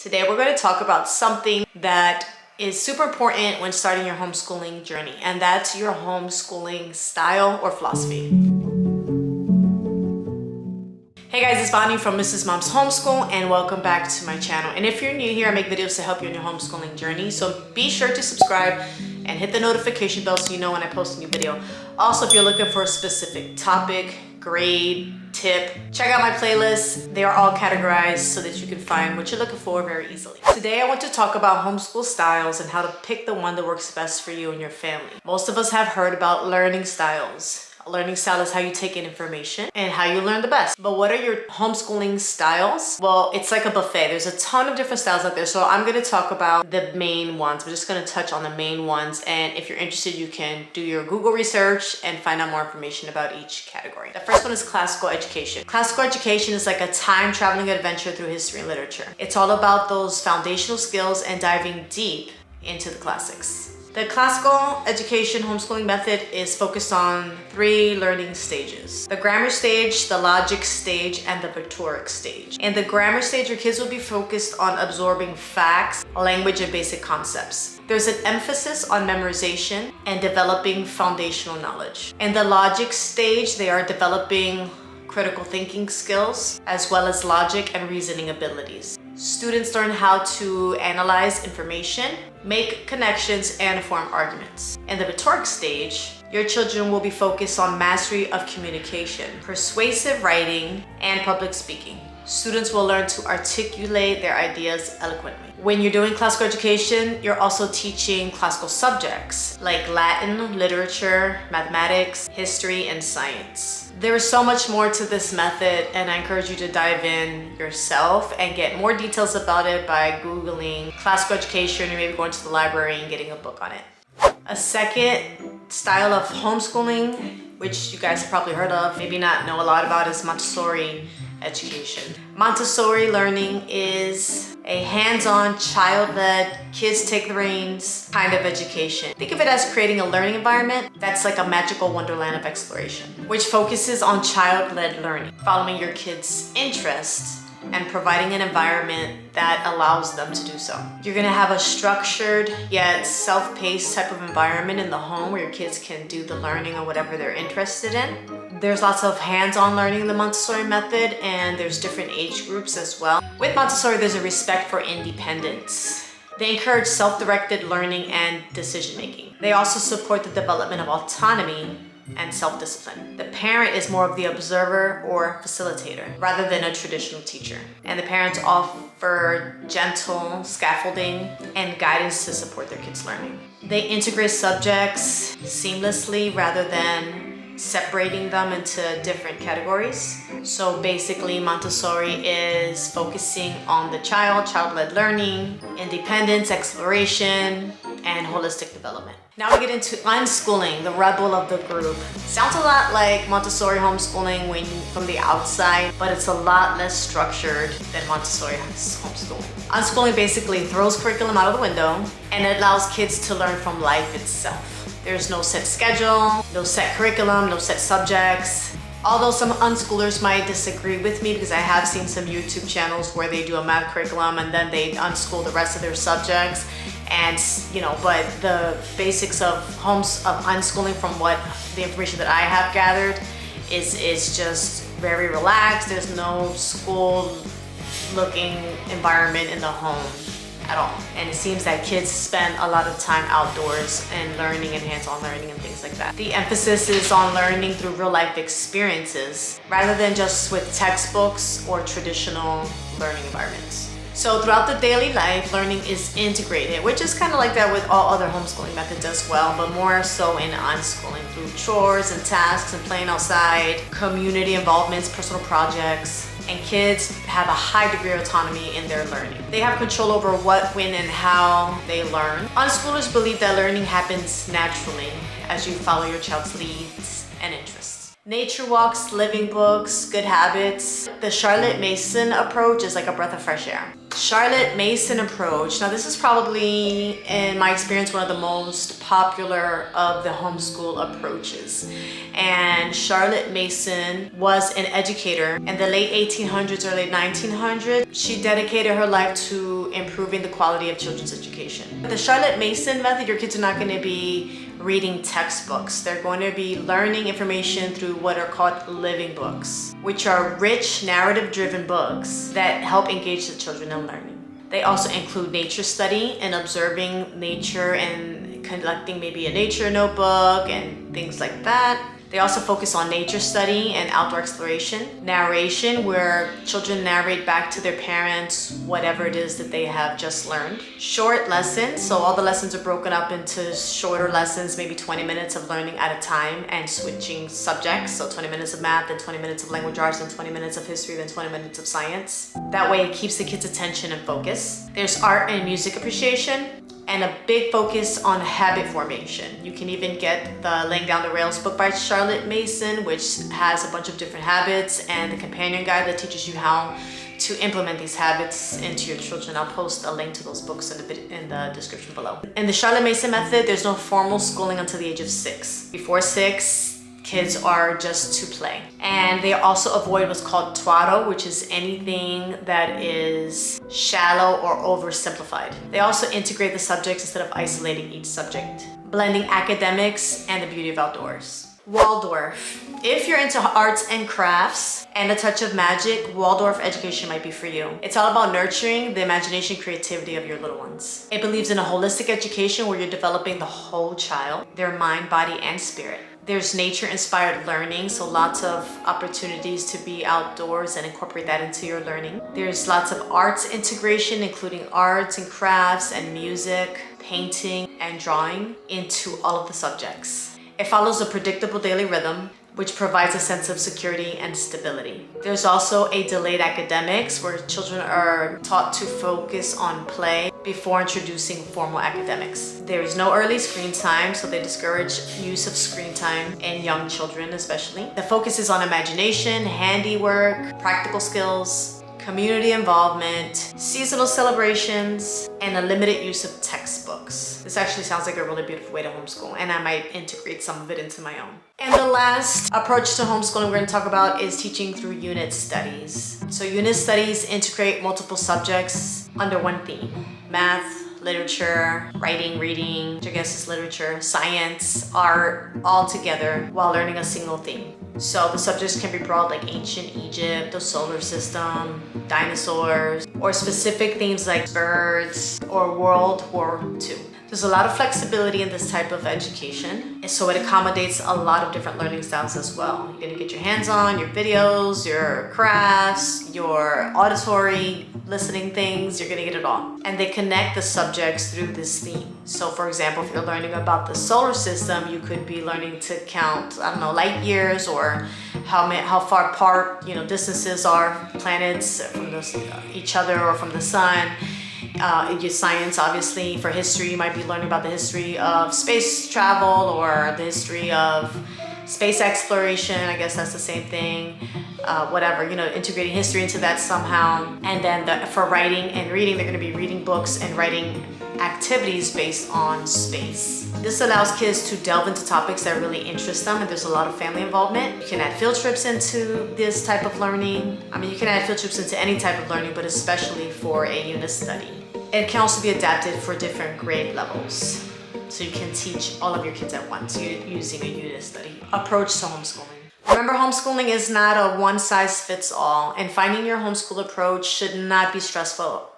Today we're going to talk about something that is super important when starting your homeschooling journey, and that's your homeschooling style or philosophy. Hey guys, it's Bonnie from Mrs. Mom's Homeschool, and welcome back to my channel. And if you're new here, I make videos to help you on your homeschooling journey, so be sure to subscribe and hit the notification bell so you know when I post a new video. Also, if you're looking for a specific topic, grade, tip, check out my playlists. They are all categorized so that you can find what you're looking for very easily. Today I want to talk about homeschool styles and how to pick the one that works best for you and your family. Most of us have heard about learning styles. A learning style is how you take in information and how you learn the best. But what are your homeschooling styles? Well, it's like a buffet. There's a ton of different styles out there. So I'm going to talk about the main ones. We're just going to touch on the main ones. And if you're interested, you can do your Google research and find out more information about each category. The first one is classical education. Classical education is like a time-traveling adventure through history and literature. It's all about those foundational skills and diving deep into the classics. The classical education homeschooling method is focused on 3 learning stages: the grammar stage, the logic stage, and the rhetoric stage. In the grammar stage, your kids will be focused on absorbing facts, language, and basic concepts. There's an emphasis on memorization and developing foundational knowledge. In the logic stage, they are developing critical thinking skills, as well as logic and reasoning abilities. Students learn how to analyze information, make connections, and form arguments. In the rhetoric stage, your children will be focused on mastery of communication, persuasive writing, and public speaking. Students will learn to articulate their ideas eloquently. When you're doing classical education, you're also teaching classical subjects like Latin, literature, mathematics, history, and science. There is so much more to this method, and I encourage you to dive in yourself and get more details about it by Googling classical education or maybe going to the library and getting a book on it. A second style of homeschooling, which you guys have probably heard of, maybe not know a lot about, is Montessori Education. Montessori learning is a hands-on, child-led, kids take the reins kind of education. Think of it as creating a learning environment that's like a magical wonderland of exploration, which focuses on child-led learning, following your kids' interests and providing an environment that allows them to do so. You're gonna have a structured yet self-paced type of environment in the home where your kids can do the learning or whatever they're interested in. There's lots of hands-on learning in the Montessori method, and there's different age groups as well. With Montessori, there's a respect for independence. They encourage self-directed learning and decision-making. They also support the development of autonomy and self-discipline. The parent is more of the observer or facilitator rather than a traditional teacher. And the parents offer gentle scaffolding and guidance to support their kids' learning. They integrate subjects seamlessly rather than separating them into different categories. So basically, Montessori is focusing on the child-led learning, independence, exploration, and holistic development. Now we get into unschooling, the rebel of the group. Sounds a lot like Montessori homeschooling from the outside, but it's a lot less structured than Montessori homeschooling. Unschooling basically throws curriculum out of the window and it allows kids to learn from life itself. There's no set schedule, no set curriculum, no set subjects. Although some unschoolers might disagree with me, because I have seen some YouTube channels where they do a math curriculum and then they unschool the rest of their subjects. And but the basics of unschooling, from what the information that I have gathered, is just very relaxed. There's no school looking environment in the home at all. And it seems that kids spend a lot of time outdoors and learning and hands-on learning and things like that. The emphasis is on learning through real-life experiences rather than just with textbooks or traditional learning environments. So throughout the daily life, learning is integrated, which is kind of like that with all other homeschooling methods as well, but more so in unschooling through chores and tasks and playing outside, community involvements, personal projects, and kids have a high degree of autonomy in their learning. They have control over what, when, and how they learn. Unschoolers believe that learning happens naturally as you follow your child's leads and interests. Nature walks, living books, good habits. The Charlotte Mason approach is like a breath of fresh air. Charlotte Mason approach. Now this is probably, in my experience, one of the most popular of the homeschool approaches. And Charlotte Mason was an educator in the late 1800s, early 1900s. She dedicated her life to improving the quality of children's education. With the Charlotte Mason method, your kids are not going to be reading textbooks. They're going to be learning information through what are called living books, which are rich, narrative-driven books that help engage the children in learning. They also include nature study and observing nature and collecting maybe a nature notebook and things like that. They also focus on nature study and outdoor exploration. Narration, where children narrate back to their parents whatever it is that they have just learned. Short lessons, so all the lessons are broken up into shorter lessons, maybe 20 minutes of learning at a time and switching subjects. So 20 minutes of math, then 20 minutes of language arts, then 20 minutes of history, then 20 minutes of science. That way it keeps the kids' attention and focus. There's art and music appreciation, and a big focus on habit formation. You can even get the Laying Down the Rails book by Charlotte Mason, which has a bunch of different habits, and the companion guide that teaches you how to implement these habits into your children. I'll post a link to those books in the description below. In the Charlotte Mason method, there's no formal schooling until the age of 6. Before 6, kids are just to play. And they also avoid what's called twaddle, which is anything that is shallow or oversimplified. They also integrate the subjects instead of isolating each subject, blending academics and the beauty of outdoors. Waldorf. If you're into arts and crafts and a touch of magic, Waldorf Education might be for you. It's all about nurturing the imagination and creativity of your little ones. It believes in a holistic education where you're developing the whole child, their mind, body, and spirit. There's nature-inspired learning, so lots of opportunities to be outdoors and incorporate that into your learning. There's lots of arts integration, including arts and crafts and music, painting, and drawing into all of the subjects. It follows a predictable daily rhythm, which provides a sense of security and stability. There's also a delayed academics where children are taught to focus on play before introducing formal academics. There is no early screen time, so they discourage use of screen time in young children especially. The focus is on imagination, handiwork, practical skills, community involvement, seasonal celebrations, and a limited use of textbooks. This actually sounds like a really beautiful way to homeschool, and I might integrate some of it into my own. And the last approach to homeschooling we're going to talk about is teaching through unit studies. So unit studies integrate multiple subjects under one theme: math, literature, writing, reading, which I guess is literature, science, art, all together while learning a single theme. So the subjects can be broad, like ancient Egypt, the solar system, dinosaurs, or specific themes like birds or World War II. There's a lot of flexibility in this type of education, and so it accommodates a lot of different learning styles as well. You're gonna get your hands on your videos, your crafts, your auditory listening things, you're gonna get it all. And they connect the subjects through this theme. So for example, if you're learning about the solar system, you could be learning to count, I don't know, light years, or how far apart, distances are planets from each other or from the sun. Your science, obviously. For history, you might be learning about the history of space travel or the history of space exploration. I guess that's the same thing. Whatever, integrating history into that somehow. And then for writing and reading, they're going to be reading books and writing activities based on space. This allows kids to delve into topics that really interest them, and there's a lot of family involvement. You can add field trips into this type of learning. I mean, you can add field trips into any type of learning, but especially for a unit study. It can also be adapted for different grade levels. So you can teach all of your kids at once using a unit study approach to homeschooling. Remember, homeschooling is not a one-size-fits-all, and finding your homeschool approach should not be stressful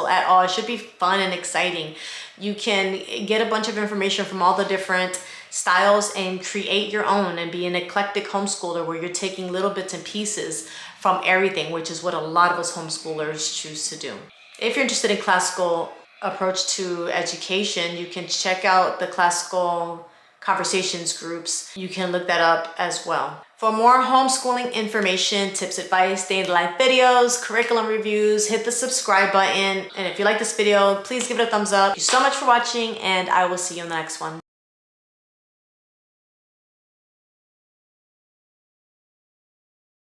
at all. It should be fun and exciting. You can get a bunch of information from all the different styles and create your own and be an eclectic homeschooler where you're taking little bits and pieces from everything, which is what a lot of us homeschoolers choose to do. If you're interested in classical approach to education, you can check out the classical conversations groups. You can look that up as well. For more homeschooling information, tips, advice, day-in-the-life videos, curriculum reviews, hit the subscribe button. And if you like this video, please give it a thumbs up. Thank you so much for watching, and I will see you in the next one.